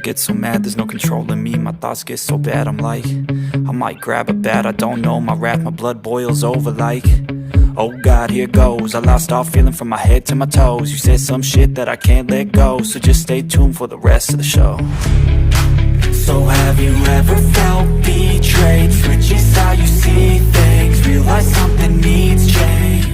get so mad, there's no controlling me. My thoughts get so bad, I'm like, I might grab a bat, I don't know. My wrath, my blood boils over like, oh God, here goes. I lost all feeling from my head to my toes. You said some shit that I can't let go, so just stay tuned for the rest of the show. So have you ever felt betrayed? Switches how you see things, realize something needs change.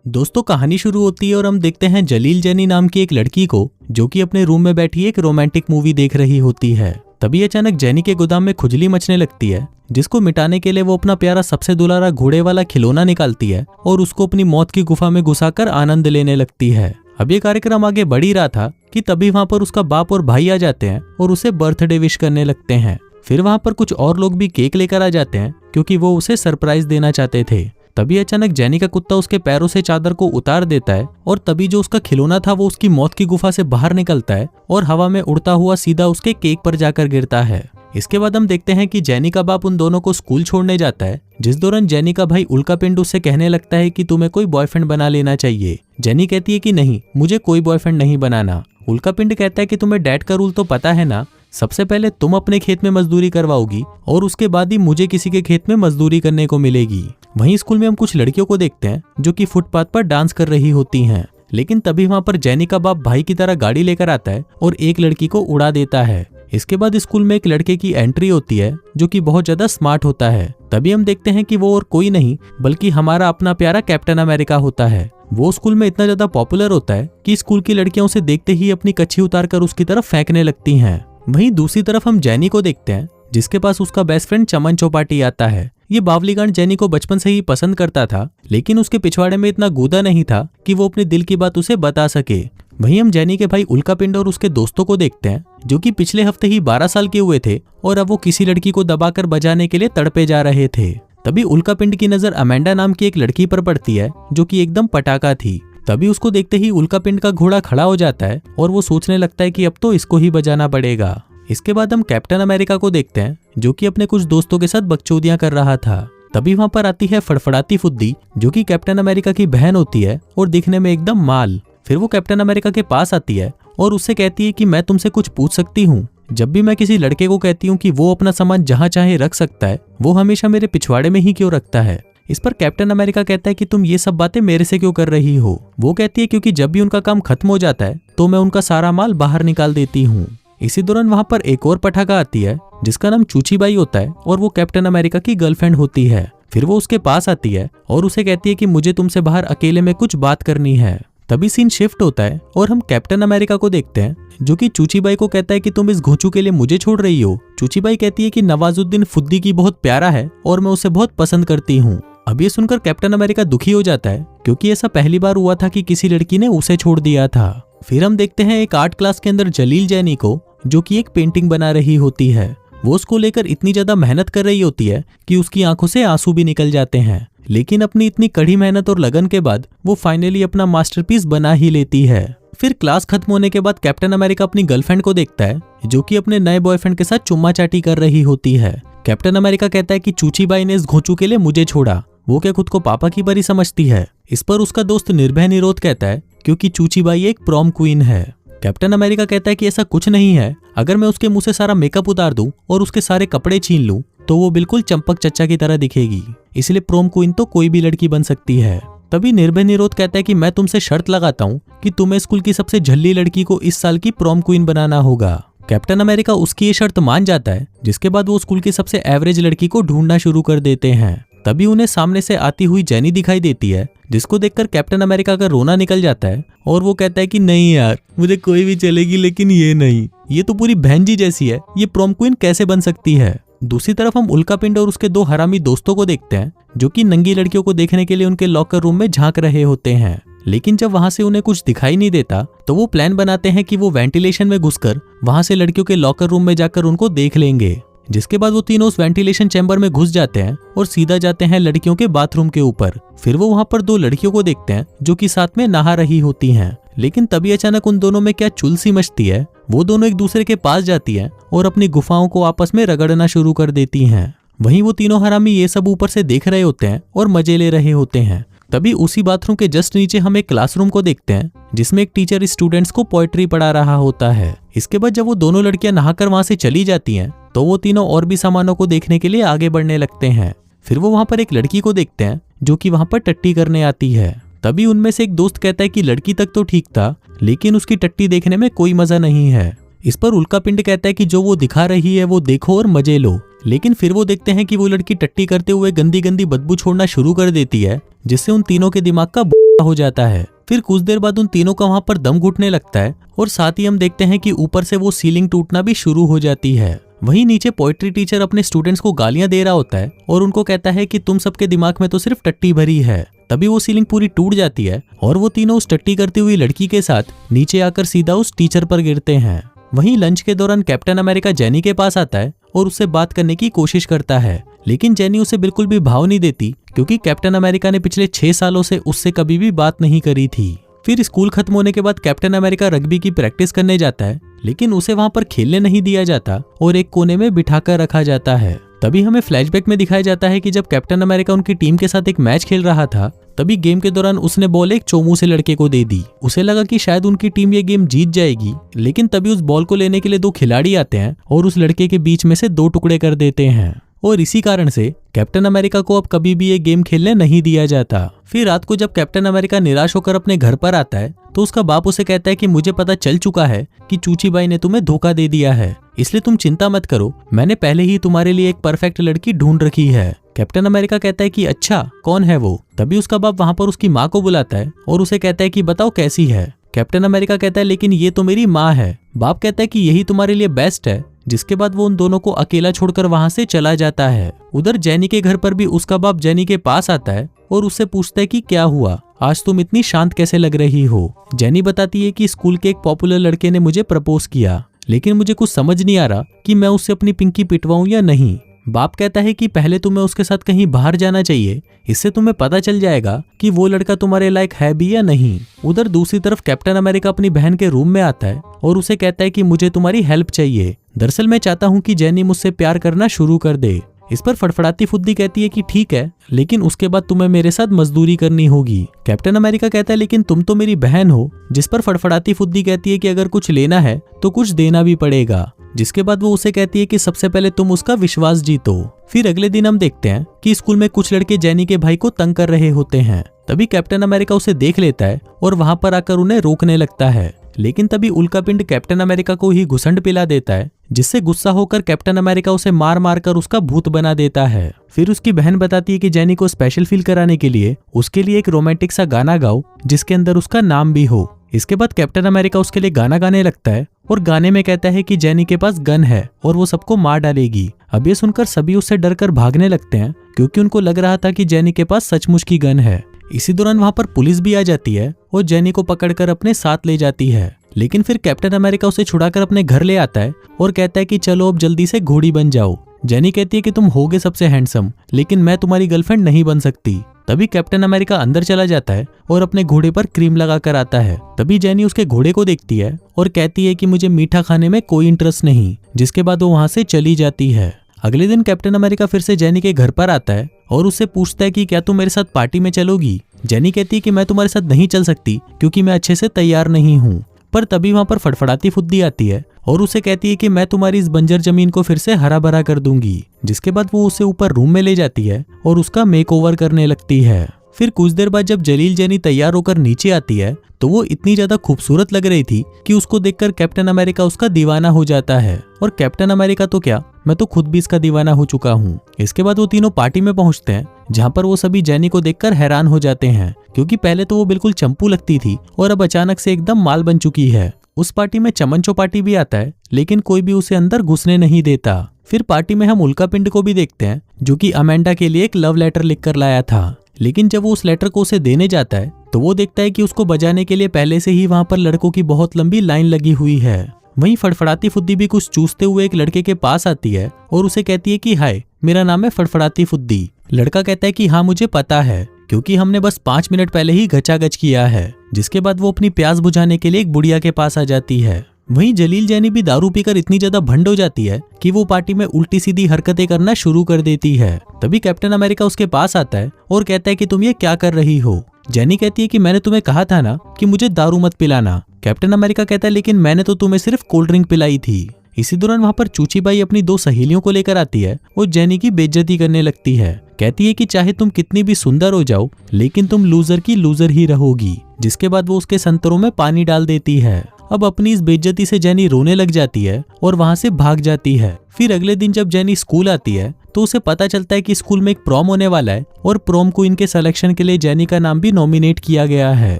दोस्तों, कहानी शुरू होती है और हम देखते हैं जलील जैनी नाम की एक लड़की को जो कि अपने रूम में बैठी एक रोमांटिक मूवी देख रही होती है। तभी अचानक जैनी के गोदाम में खुजली मचने लगती है, जिसको मिटाने के लिए वो अपना प्यारा सबसे दुलारा घोड़े वाला खिलौना निकालती है और उसको अपनी मौत की गुफा में घुसाकर आनंद लेने लगती है। अब ये कार्यक्रम आगे बढ़ ही रहा था कि तभी वहाँ पर उसका बाप और भाई आ जाते हैं और उसे बर्थडे विश करने लगते हैं। फिर वहाँ पर कुछ और लोग भी केक लेकर आ जाते हैं क्योंकि वो उसे सरप्राइज देना चाहते थे। तभी अचानक जैनी का कुत्ता उसके पैरों से चादर को उतार देता है और तभी जो उसका खिलौना था वो उसकी मौत की गुफा से बाहर निकलता है और हवा में उड़ता हुआ सीधा उसके केक पर जाकर गिरता है। इसके बाद हम देखते हैं कि जैनी का बाप उन दोनों को स्कूल छोड़ने जाता है, जिस दौरान जैनी का भाई उल्कापिंड उससे कहने लगता है कि तुम्हें कोई बॉयफ्रेंड बना लेना चाहिए। जैनी कहती है कि नहीं, मुझे कोई बॉयफ्रेंड नहीं बनाना। उल्कापिंड कहता है कि तुम्हें डैड का रूल तो पता है ना, सबसे पहले तुम अपने खेत में मजदूरी करवाओगी और उसके बाद ही मुझे किसी के खेत में मजदूरी करने को मिलेगी। वहीं स्कूल में हम कुछ लड़कियों को देखते हैं जो कि फुटपाथ पर डांस कर रही होती हैं, लेकिन तभी वहां पर जैनी का बाप भाई की तरह गाड़ी लेकर आता है और एक लड़की को उड़ा देता है। इसके बाद स्कूल में एक लड़के की एंट्री होती है जो कि बहुत ज्यादा स्मार्ट होता है। तभी हम देखते हैं कि वो और कोई नहीं बल्कि हमारा अपना प्यारा कैप्टन अमेरिका होता है। वो स्कूल में इतना ज्यादा पॉपुलर होता है कि स्कूल की लड़कियां उसे देखते ही अपनी कच्छी उतारकर उसकी तरफ फेंकने लगती हैं। वहीं दूसरी तरफ हम जैनी को देखते हैं जिसके पास उसका बेस्ट फ्रेंड चमन चौपाटी आता है। ये बावलीगांड जैनी को बचपन से ही पसंद करता था, लेकिन उसके पिछवाड़े में इतना गूदा नहीं था कि वो अपने दिल की बात उसे बता सके। वहीं हम जैनी के भाई उल्कापिंड और उसके दोस्तों को देखते हैं जो कि पिछले हफ्ते ही 12 साल के हुए थे और अब वो किसी लड़की को दबाकर बजाने के लिए तड़पे जा रहे थे। तभी उल्कापिंड की नजर अमेंडा नाम की एक लड़की पर पड़ती है जो कि एकदम पटाखा थी। तभी उसको देखते ही उल्कापिंड का घोड़ा खड़ा हो जाता है और वो सोचने लगता है कि अब तो इसको ही बजाना पड़ेगा। इसके बाद हम कैप्टन अमेरिका को देखते हैं जो कि अपने कुछ दोस्तों के साथ बकचोदियां कर रहा था। तभी वहां पर आती है फड़फड़ाती फुद्दी जो कि कैप्टन अमेरिका की बहन होती है और दिखने में एकदम माल। फिर वो कैप्टन अमेरिका के पास आती है और उससे कहती है कि मैं तुमसे कुछ पूछ सकती हूँ। जब भी मैं किसी लड़के को कहती हूँ कि वो अपना सामान जहाँ चाहे रख सकता है, वो हमेशा मेरे पिछवाड़े में ही क्यों रखता है। इस पर कैप्टन अमेरिका कहता है कि तुम ये सब बातें मेरे से क्यों कर रही हो। वो कहती है क्योंकि जब भी उनका काम खत्म हो जाता है तो मैं उनका सारा माल बाहर निकाल देती हूँ। इसी दौरान वहां पर एक और पटाखा आती है जिसका नाम चूचीबाई होता है और वो कैप्टन अमेरिका की गर्लफ्रेंड होती है। फिर वो उसके पास आती है और उसे कहती है कि मुझे तुमसे बाहर अकेले में कुछ बात करनी है। तभी सीन शिफ्ट होता है और हम कैप्टन अमेरिका को देखते हैं जो कि चूचीबाई को कहता है कि तुम इस घोचू के लिए मुझे छोड़ रही हो। चूचीबाई कहती है कि नवाजुद्दीन फुद्दी की बहुत प्यारा है और मैं उसे बहुत पसंद करती हूँ। अब ये सुनकर कैप्टन अमेरिका दुखी हो जाता है क्योंकि ऐसा पहली बार हुआ था कि किसी लड़की ने उसे छोड़ दिया था। फिर हम देखते हैं एक आर्ट क्लास के अंदर जलील जैनी को जो कि एक पेंटिंग बना रही होती है। वो उसको लेकर इतनी ज्यादा मेहनत कर रही होती है कि उसकी आंखों से आंसू भी निकल जाते हैं, लेकिन अपनी इतनी कड़ी मेहनत और लगन के बाद वो फाइनली अपना मास्टरपीस बना ही लेती है। फिर क्लास खत्म होने के बाद कैप्टन अमेरिका अपनी गर्लफ्रेंड को देखता है जो कि अपने नए बॉयफ्रेंड के साथ चुम्मा चाटी कर रही होती है। कैप्टन अमेरिका कहता है कि चूचीबाई ने इस घोंचू के लिए मुझे छोड़ा, वो क्या खुद को पापा की परी समझती है। इस पर उसका दोस्त निर्भय निरोध कहता है क्योंकि चूचीबाई एक प्रॉम क्वीन है। कैप्टन अमेरिका कहता है कि ऐसा कुछ नहीं है, अगर मैं उसके मुंह से सारा मेकअप उतार दूं और उसके सारे कपड़े छीन लूं तो वो बिल्कुल चंपक चच्चा की तरह दिखेगी, इसलिए प्रोम क्वीन तो कोई भी लड़की बन सकती है। तभी निर्भय निरोध कहता है कि मैं तुमसे शर्त लगाता हूँ कि तुम्हें स्कूल की सबसे झल्ली लड़की को इस साल की प्रोम क्वीन बनाना होगा। कैप्टन अमेरिका उसकी ये शर्त मान जाता है, जिसके बाद वो स्कूल की सबसे एवरेज लड़की को ढूंढना शुरू कर देते हैं। तभी उन्हें सामने से आती हुई जैनी दिखाई देती है, जिसको देखकर कैप्टन अमेरिका का रोना निकल जाता है और वो कहता है कि नहीं यार, मुझे कोई भी चलेगी लेकिन ये नहीं, ये तो पूरी बहन जी जैसी है, ये प्रोम क्वीन कैसे बन सकती है। दूसरी तरफ हम उल्कापिंड और उसके दो हरामी दोस्तों को देखते हैं जो कि नंगी लड़कियों को देखने के लिए उनके लॉकर रूम में झांक रहे होते हैं, लेकिन जब वहां से उन्हें कुछ दिखाई नहीं देता तो वो प्लान बनाते हैं कि वो वेंटिलेशन में घुसकर वहां से लड़कियों के लॉकर रूम में जाकर उनको देख लेंगे। जिसके बाद वो तीनों उस वेंटिलेशन चैम्बर में घुस जाते हैं और सीधा जाते हैं लड़कियों के बाथरूम के ऊपर। फिर वो वहां पर दो लड़कियों को देखते हैं जो कि साथ में नहा रही होती हैं, लेकिन तभी अचानक उन दोनों में क्या चुलसी मचती है। वो दोनों एक दूसरे के पास जाती हैं और अपनी गुफाओं को आपस में रगड़ना शुरू कर देती हैं। वहीं वो तीनों हरामी ये सब ऊपर से देख रहे होते हैं और मजे ले रहे होते हैं। तभी उसी बाथरूम के जस्ट नीचे हम एक क्लासरूम को देखते हैं जिसमें एक टीचर स्टूडेंट्स को पोएट्री पढ़ा रहा होता है। इसके बाद जब वो दोनों लड़कियां नहाकर वहां से चली जाती हैं तो वो तीनों और भी सामानों को देखने के लिए आगे बढ़ने लगते हैं। फिर वो वहां पर एक लड़की को देखते हैं जो कि वहां पर टट्टी करने आती है। तभी उनमें से एक दोस्त कहता है कि लड़की तक तो ठीक था लेकिन उसकी टट्टी देखने में कोई मजा नहीं है। इस पर उल्का पिंड कहता है कि जो वो दिखा रही है वो देखो और मजे लो। लेकिन फिर वो देखते हैं कि वो लड़की टट्टी करते हुए गंदी गंदी बदबू छोड़ना शुरू कर देती है जिससे उन तीनों के दिमाग का हो जाता है। फिर कुछ देर बाद उन तीनों का वहां पर दम घुटने लगता है और साथ ही हम देखते हैं कि ऊपर से वो सीलिंग टूटना भी शुरू हो जाती है। वहीं नीचे पोएट्री टीचर अपने स्टूडेंट्स को गालियां दे रहा होता है और उनको कहता है कि तुम सबके दिमाग में तो सिर्फ टट्टी भरी है। तभी वो सीलिंग पूरी टूट जाती है और वो तीनों उस टट्टी करती हुई लड़की के साथ नीचे आकर सीधा उस टीचर पर गिरते हैं। वहीं लंच के दौरान कैप्टन अमेरिका जेनी के पास आता है और उससे बात करने की कोशिश करता है लेकिन जेनी उसे बिल्कुल भी भाव नहीं देती क्योंकि कैप्टन अमेरिका ने पिछले 6 सालों से उससे कभी भी बात नहीं करी थी। फिर स्कूल खत्म होने के बाद कैप्टन अमेरिका रग्बी की प्रैक्टिस करने जाता है लेकिन उसे वहां पर खेलने नहीं दिया जाता और एक कोने में बिठाकर रखा जाता है। तभी हमें फ्लैशबैक में दिखाया जाता है कि जब कैप्टन अमेरिका उनकी टीम के साथ एक मैच खेल रहा था तभी गेम के दौरान उसने बॉल एक चोमू से लड़के को दे दी। उसे लगा कि शायद उनकी टीम ये गेम जीत जाएगी लेकिन तभी उस बॉल को लेने के लिए 2 खिलाड़ी आते हैं और उस लड़के के बीच में से 2 टुकड़े कर देते हैं और इसी कारण से कैप्टन अमेरिका को अब कभी भी ये गेम खेलने नहीं दिया जाता। फिर रात को जब कैप्टन अमेरिका निराश होकर अपने घर पर आता है तो उसका बाप उसे कहता है कि मुझे पता चल चुका है कि चूची बाई ने तुम्हें धोखा दे दिया है, इसलिए तुम चिंता मत करो, मैंने पहले ही तुम्हारे लिए एक परफेक्ट लड़की ढूंढ रखी है। कैप्टन अमेरिका कहता है कि अच्छा, कौन है वो? तभी उसका बाप वहां पर उसकी माँ को बुलाता है और उसे कहता है कि बताओ कैसी है। कैप्टन अमेरिका कहता है लेकिन ये तो मेरी माँ है। बाप कहता है कि यही तुम्हारे लिए बेस्ट है। जिसके बाद वो उन दोनों को अकेला छोड़कर वहां से चला जाता है। उधर जेनी के घर पर भी उसका बाप जेनी के पास आता है और उससे पूछता है कि क्या हुआ, आज तुम इतनी शांत कैसे लग रही हो। जेनी बताती है कि स्कूल के एक पॉपुलर लड़के ने मुझे प्रपोज किया लेकिन मुझे कुछ समझ नहीं आ रहा कि मैं उससे अपनी पिंकी पिटवाऊं या नहीं। बाप कहता है कि पहले तुम्हें उसके साथ कहीं बाहर जाना चाहिए, इससे तुम्हें पता चल जाएगा कि वो लड़का तुम्हारे लायक है भी या नहीं। उधर दूसरी तरफ कैप्टन अमेरिका अपनी बहन के रूम में आता है और उसे कहता है कि मुझे तुम्हारी हेल्प चाहिए, दरअसल मैं चाहता हूँ कि जेनी मुझसे प्यार करना शुरू कर दे। इस पर फड़फड़ाती फुद्दी कहती है कि ठीक है, लेकिन उसके बाद तुम्हें मेरे साथ मजदूरी करनी होगी। कैप्टन अमेरिका कहता है लेकिन तुम तो मेरी बहन हो। जिस पर फड़फड़ाती फुद्दी कहती है कि अगर कुछ लेना है तो कुछ देना भी पड़ेगा। जिसके बाद वो उसे कहती है कि सबसे पहले तुम उसका विश्वास जीतो। फिर अगले दिन हम देखते हैं कि स्कूल में कुछ लड़के जेनी के भाई को तंग कर रहे होते हैं। तभी कैप्टन अमेरिका उसे देख लेता है और वहां पर आकर उन्हें रोकने लगता है, लेकिन तभी उल्का पिंड कैप्टन अमेरिका को ही घुसंड पिला देता है, जिससे गुस्सा होकर कैप्टन अमेरिका उसे मार मार कर उसका भूत बना देता है। फिर उसकी बहन बताती है कि जेनी को स्पेशल फील कराने के लिए उसके लिए एक रोमांटिक सा गाना गाओ जिसके अंदर उसका नाम भी हो। इसके बाद कैप्टन अमेरिका उसके लिए गाना गाने लगता है और गाने में कहता है कि जेनी के पास गन है और वो सबको मार डालेगी। अब ये सुनकर सभी उससे डरकर भागने लगते हैं क्योंकि उनको लग रहा था कि जेनी के पास सचमुच की गन है। इसी दौरान वहां पर पुलिस भी आ जाती है और जेनी को पकड़कर अपने साथ ले जाती है, लेकिन फिर कैप्टन अमेरिका उसे छुड़ाकर अपने घर ले आता है और कहता है कि चलो अब जल्दी से घोड़ी बन जाओ। जेनी कहती है कि तुम होगे सबसे हैंडसम, लेकिन मैं तुम्हारी गर्लफ्रेंड नहीं बन सकती। तभी कैप्टन अमेरिका अंदर चला जाता है और अपने घोड़े पर क्रीम लगा कर आता है। तभी जेनी उसके घोड़े को देखती है और कहती है कि मुझे मीठा खाने में कोई इंटरेस्ट नहीं, जिसके बाद वो वहां से चली जाती है। अगले दिन कैप्टन अमेरिका फिर से जेनी के घर पर आता है और उससे पूछता है कि क्या तुम मेरे साथ पार्टी में चलोगी। जेनी कहती है कि मैं तुम्हारे साथ नहीं चल सकती क्योंकि मैं अच्छे से तैयार नहीं हूँ। पर तभी वहां पर फड़फड़ाती फुद्दी आती है और उसे कहती है कि मैं तुम्हारी इस बंजर जमीन को फिर से हरा भरा कर दूंगी। जिसके बाद वो उसे ऊपर रूम में ले जाती है और उसका मेकओवर करने लगती है। फिर कुछ देर बाद जब जलील जेनी तैयार होकर नीचे आती है तो वो इतनी ज्यादा खूबसूरत लग रही थी कि उसको देखकर कैप्टन अमेरिका उसका दीवाना हो जाता है। और कैप्टन अमेरिका तो क्या, मैं तो खुद भी इसका दीवाना हो चुका हूँ। इसके बाद वो तीनों पार्टी में पहुंचते हैं जहाँ पर वो सभी जेनी को देखकर हैरान हो जाते हैं क्योंकि पहले तो वो बिल्कुल चंपू लगती थी और अब अचानक से एकदम माल बन चुकी है। उस पार्टी में चमन चौपाटी भी आता है, लेकिन कोई भी उसे अंदर घुसने नहीं देता। फिर पार्टी में हम उल्का पिंड को भी देखते हैं जो कि अमेंडा के लिए एक लव लेटर लिख कर लाया था, लेकिन जब वो उस लेटर को उसे देने जाता है तो वो देखता है कि उसको बजाने के लिए पहले से ही वहां पर लड़कों की बहुत लंबी लाइन लगी हुई है। वहीं फड़फड़ाती फुद्दी भी कुछ चूसते हुए एक लड़के के पास आती है और उसे कहती है कि हाय, मेरा नाम है फड़फड़ाती फुद्दी। लड़का कहता है कि हाँ मुझे पता है, क्योंकि हमने बस 5 मिनट पहले ही गचागच किया है। जिसके बाद वो अपनी प्यास बुझाने के लिए एक बुढ़िया के पास आ जाती है। वहीं जलील जैनी भी दारू पीकर इतनी ज्यादा भंड हो जाती है कि वो पार्टी में उल्टी सीधी हरकतें करना शुरू कर देती है। तभी कैप्टन अमेरिका उसके पास आता है और कहता है कि तुम ये क्या कर रही हो। जैनी कहती है कि मैंने तुम्हें कहा था ना कि मुझे दारू मत पिलाना। कैप्टन अमेरिका कहता है लेकिन मैंने तो तुम्हें सिर्फ कोल्ड ड्रिंक पिलाई थी। इसी दौरान वहां पर चूची बाई अपनी 2 सहेलियों को लेकर आती है और जैनी की बेइज्जती करने लगती है। कहती है कि चाहे तुम कितनी भी सुंदर हो जाओ लेकिन तुम लूजर की लूजर ही रहोगी। जिसके बाद वो उसके संतरों में पानी डाल देती है। अब अपनी इस बेइज्जती से जैनी रोने लग जाती है और वहां से भाग जाती है। फिर अगले दिन जब जैनी स्कूल आती है तो उसे पता चलता है कि स्कूल में एक प्रॉम होने वाला है और प्रॉम क्वीन के सिलेक्शन के लिए जैनी का नाम भी नॉमिनेट किया गया है।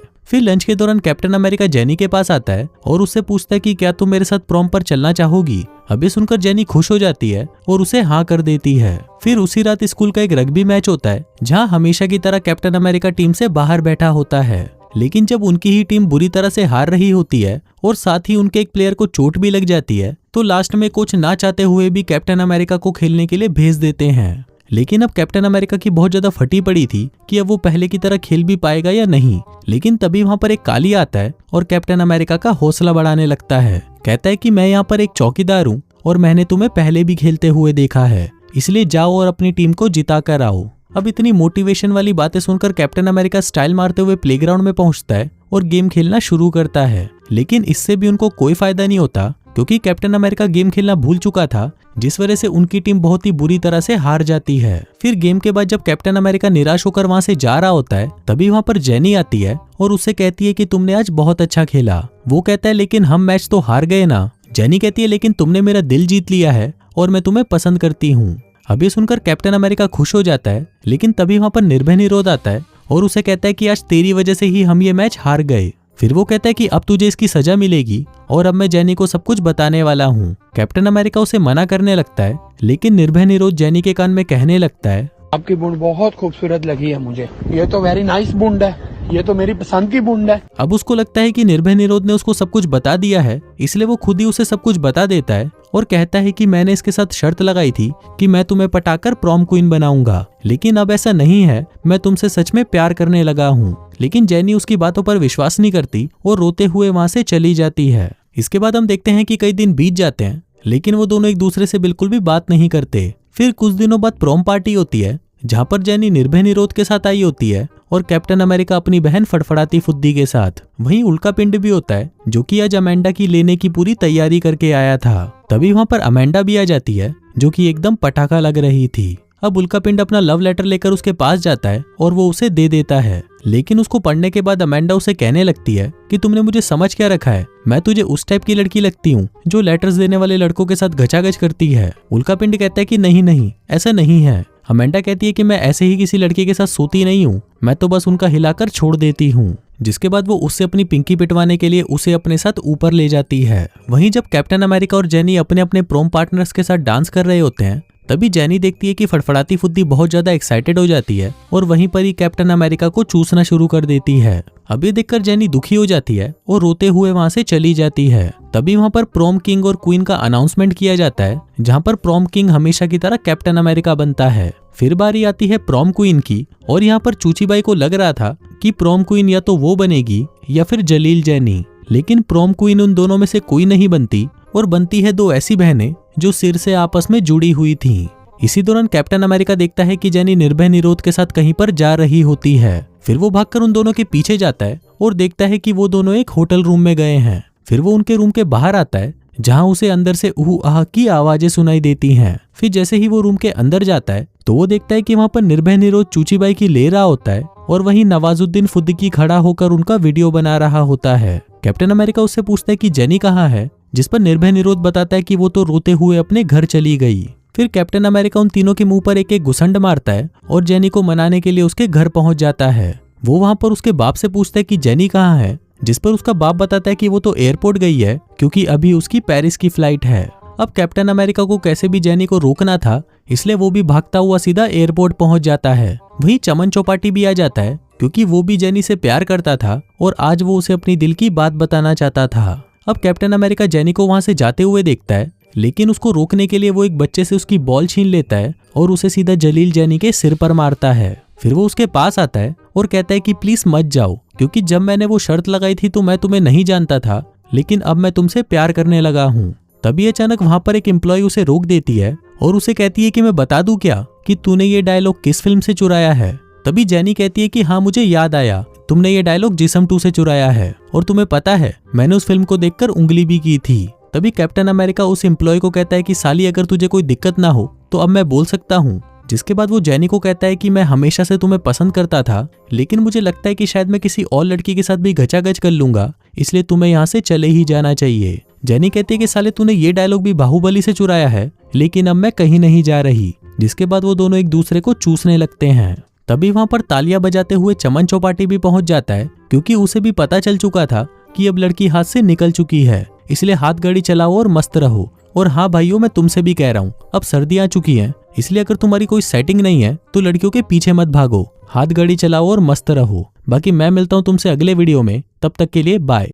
फिर लंच के दौरान कैप्टन अमेरिका जैनी के पास आता है और उससे पूछता है कि क्या तुम मेरे साथ प्रॉम पर चलना चाहोगी। अभी सुनकर जैनी खुश हो जाती है और उसे हाँ कर देती है। फिर उसी रात स्कूल का एक रग्बी मैच होता है जहाँ हमेशा की तरह कैप्टन अमेरिका टीम से बाहर बैठा होता है। लेकिन जब उनकी ही टीम बुरी तरह से हार रही होती है और साथ ही उनके एक प्लेयर को चोट भी लग जाती है तो लास्ट में कोच ना चाहते हुए भी कैप्टन अमेरिका को खेलने के लिए भेज देते हैं। लेकिन अब कैप्टन अमेरिका की बहुत ज्यादा फटी पड़ी थी कि अब वो पहले की तरह खेल भी पाएगा या नहीं। लेकिन तभी वहां पर एक काली आता है और कैप्टन अमेरिका का हौसला बढ़ाने लगता है। कहता है कि मैं यहाँ पर एक चौकीदार हूँ और मैंने तुम्हें पहले भी खेलते हुए देखा है, इसलिए जाओ और अपनी टीम को जिता कर आओ। अब इतनी मोटिवेशन वाली बातें सुनकर कैप्टन अमेरिका स्टाइल मारते हुए प्लेग्राउंड में पहुंचता है और गेम खेलना शुरू करता है। लेकिन इससे भी उनको कोई फायदा नहीं होता क्योंकि कैप्टन अमेरिका गेम खेलना भूल चुका था, जिस वजह से उनकी टीम बहुत ही बुरी तरह से हार जाती है। फिर गेम के बाद जब कैप्टन अमेरिका निराश होकर वहां से जा रहा होता है तभी वहां पर जैनी आती है और उससे कहती है कि तुमने आज बहुत अच्छा खेला। वो कहता है लेकिन हम मैच तो हार गए ना। जैनी कहती है लेकिन तुमने मेरा दिल जीत लिया है और मैं तुम्हें पसंद करती हूँ। अभी सुनकर कैप्टन अमेरिका खुश हो जाता है। लेकिन तभी वहां पर निर्भय निरोध आता है और उसे कहता है कि आज तेरी वजह से ही हम ये मैच हार गए। फिर वो कहता है कि अब तुझे इसकी सजा मिलेगी और अब मैं जैनी को सब कुछ बताने वाला हूँ। कैप्टन अमेरिका उसे मना करने लगता है लेकिन निर्भय निरोध जैनी के कान में कहने लगता है, आपकी बूंद बहुत खूबसूरत लगी है मुझे। ये तो वेरी नाइस बूंद है, ये तो मेरी पसंद की बूंद है। अब उसको लगता है कि निर्भय निरोध ने उसको सब कुछ बता दिया है, इसलिए वो खुद ही उसे सब कुछ बता देता है और कहता है कि मैंने इसके साथ शर्त लगाई थी कि मैं तुम्हें पटाकर प्रॉम क्वीन बनाऊंगा, लेकिन अब ऐसा नहीं है, मैं तुमसे सच में प्यार करने लगा हूँ। लेकिन जैनी उसकी बातों पर विश्वास नहीं करती और रोते हुए वहां से चली जाती है। इसके बाद हम देखते हैं कि कई दिन बीत जाते हैं लेकिन वो दोनों एक दूसरे से बिल्कुल भी बात नहीं करते। फिर कुछ दिनों बाद प्रॉम पार्टी होती है जहाँ पर जैनी निर्भय निरोध के साथ आई होती है और कैप्टन अमेरिका अपनी बहन फड़फड़ाती फुद्दी के साथ। वहीं उल्का पिंड भी होता है जो कि आज अमेंडा की लेने की पूरी तैयारी करके आया था। तभी वहां पर अमेंडा भी आ जाती है जो कि एकदम पटाखा लग रही थी। अब उल्का पिंड अपना लव लेटर लेकर उसके पास जाता है और वो उसे दे देता है। लेकिन उसको पढ़ने के बाद अमेंडा उसे कहने लगती है कि तुमने मुझे समझ क्या रखा है, मैं तुझे उस टाइप की लड़की लगती हूँ जो लेटर्स देने वाले लड़कों के साथ घचाघच करती है। उल्का पिंड कहता है कि नहीं नहीं, ऐसा नहीं है। अमेंडा कहती है कि मैं ऐसे ही किसी लड़के के साथ सोती नहीं हूँ, मैं तो बस उनका हिलाकर छोड़ देती हूँ। जिसके बाद वो उससे अपनी पिंकी पिटवाने के लिए उसे अपने साथ ऊपर ले जाती है। वहीं जब कैप्टन अमेरिका और जैनी अपने अपने प्रोम पार्टनर्स के साथ डांस कर रहे होते हैं तभी जैनी देखती है कि फड़फड़ाती फुद्दी बहुत ज्यादा एक्साइटेड हो जाती है और वहीं पर ही कैप्टन अमेरिका को चूसना शुरू कर देती है। अब ये देखकर जैनी दुखी हो जाती है और रोते हुए वहां से चली जाती है। तभी वहां पर प्रॉम किंग और क्वीन का अनाउंसमेंट किया जाता है जहां पर प्रॉम किंग हमेशा की तरह कैप्टन अमेरिका बनता है। फिर बारी आती है प्रॉम क्वीन की और यहाँ पर चूचीबाई को लग रहा था कि प्रॉम क्वीन या तो वो बनेगी या फिर जलील जैनी, लेकिन प्रॉम क्वीन उन दोनों में से कोई नहीं बनती और बनती है दो ऐसी बहनें जो सिर से आपस में जुड़ी हुई थीं। इसी दौरान कैप्टन अमेरिका देखता है कि जैनी निर्भय निरोध के साथ कहीं पर जा रही होती है। फिर वो भागकर उन दोनों के पीछे जाता है और देखता है कि वो दोनों एक होटल रूम में गए हैं। फिर वो उनके रूम के बाहर आता है जहां उसे अंदर से ऊह आह की आवाजें सुनाई देती हैं। फिर जैसे ही वो रूम के अंदर जाता है तो वो देखता है कि वहां पर निर्भय निरोध चूचीबाई की ले रहा होता है और वहीं नवाजुद्दीन फुद्दकी खड़ा होकर उनका वीडियो बना रहा होता है। कैप्टन अमेरिका उससे पूछता है कि जैनी कहाँ है, जिस पर निर्भय निरोध बताता है कि वो तो रोते हुए अपने घर चली गई। फिर कैप्टन अमेरिका उन तीनों के मुंह पर एक एक घुसंड मारता है और जैनी को मनाने के लिए उसके घर पहुंच जाता है। वो वहां पर उसके बाप से पूछता है कि जैनी कहाँ है, जिस पर उसका बाप बताता है कि वो तो एयरपोर्ट गई है क्योंकि अभी उसकी पेरिस की फ्लाइट है। अब कैप्टन अमेरिका को कैसे भी जैनी को रोकना था, इसलिए वो भी भागता हुआ सीधा एयरपोर्ट पहुंच जाता है। वहीं चमन चौपाटी भी आ जाता है क्योंकि वो भी जैनी से प्यार करता था और आज वो उसे अपनी दिल की बात बताना चाहता था। अब कैप्टन अमेरिका जैनी को वहां से जाते हुए देखता है, लेकिन उसको रोकने के लिए वो एक बच्चे से उसकी बॉल छीन लेता है और उसे सीधा जलील जैनी के सिर पर मारता है। फिर वो उसके पास आता है और कहता है कि प्लीज मत जाओ, क्योंकि जब मैंने वो शर्त लगाई थी तो मैं तुम्हें नहीं जानता था, लेकिन अब मैं तुमसे प्यार करने लगा हूँ। तभी अचानक वहां पर एक एम्प्लॉय उसे रोक देती है और उसे कहती है कि मैं बता दूं क्या कि तूने ये डायलॉग किस फिल्म से चुराया है। तभी जेनी कहती है कि हाँ मुझे याद आया, तुमने ये डायलॉग जिस्म 2 से चुराया है और तुम्हें पता है मैंने उस फिल्म को देखकर उंगली भी की थी। तभी कैप्टन अमेरिका उस एम्प्लॉय को कहता है कि साली अगर तुझे कोई दिक्कत ना हो तो अब मैं बोल सकता हूँ। जिसके बाद वो जेनी को कहता है कि मैं हमेशा से तुम्हें पसंद करता था, लेकिन मुझे लगता है कि शायद मैं किसी और लड़की के साथ भी गचागच कर लूंगा, इसलिए तुम्हें यहाँ से चले ही जाना चाहिए। जेनी कहती है कि साले तूने ये डायलॉग भी बाहुबली से चुराया है, लेकिन अब मैं कहीं नहीं जा रही। जिसके बाद वो दोनों एक दूसरे को चूसने लगते हैं। तभी वहां पर तालियां बजाते हुए चमन चौपाटी भी पहुंच जाता है, क्योंकि उसे भी पता चल चुका था कि अब लड़की हाथ से निकल चुकी है, इसलिए हाथ गाड़ी चलाओ और मस्त रहो। और हाँ भाइयों, मैं तुमसे भी कह रहा हूँ, अब सर्दियां आ चुकी हैं, इसलिए अगर तुम्हारी कोई सेटिंग नहीं है तो लड़कियों के पीछे मत भागो, हाथ गाड़ी चलाओ और मस्त रहो। बाकी मैं मिलता हूँ तुमसे अगले वीडियो में, तब तक के लिए बाय।